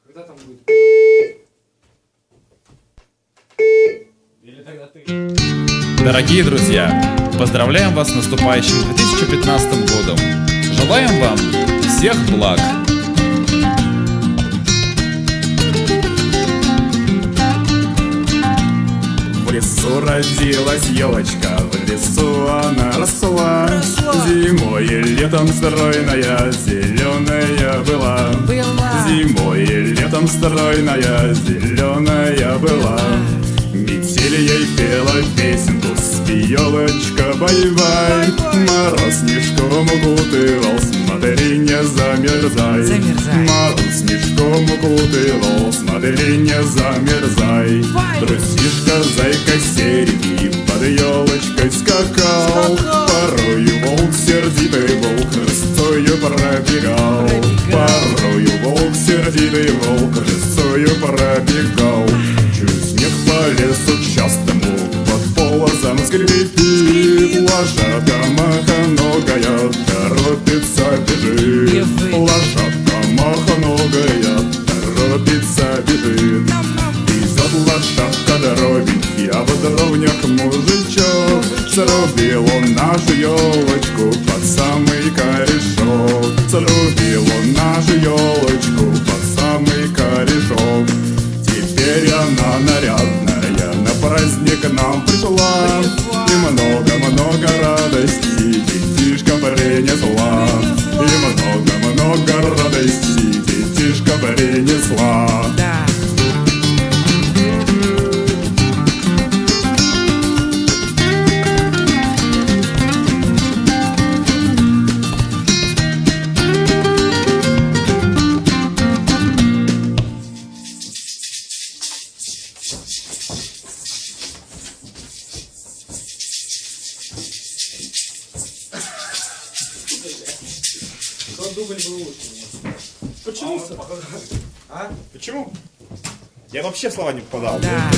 Когда там будет? Или тогда ты? Дорогие друзья, поздравляем вас с наступающим 2015 годом. Желаем вам всех благ. В лесу родилась елочка, в лесу она росла. Зимой и летом стройная, зеленая была. Зимой и летом стройная, зеленая была. Метель ей пела песенку, спи, елочка, бай-бай. Мороз снежком укутывал, смотри, не замерзай. Мороз снежком укутывал, смотри, не замерзай. Трусишка, зайка, серенький под елочкой скакал. Порою волк, сердитый волк, рысцою пробегал. Порою волк, сердитый волк, рысцою пробегал. Чуть снег по лесу частому под полозом скрипит. Лошадка махоногая торопится бежит. Лошадка махоногая торопится бежит. Везет лошадка дробинки, а в дровнях мужичок. Срубил он нашу елочку под самый корешок. Срубил он нашу елочку под самый корешок. Теперь она нарядная, на праздник нам пришла. И много-много радостей детишкам принесла. И много-много радостей детишкам принесла. Дубль был лучше. Почему? А? Почему? Я вообще в слова не попадал. Да.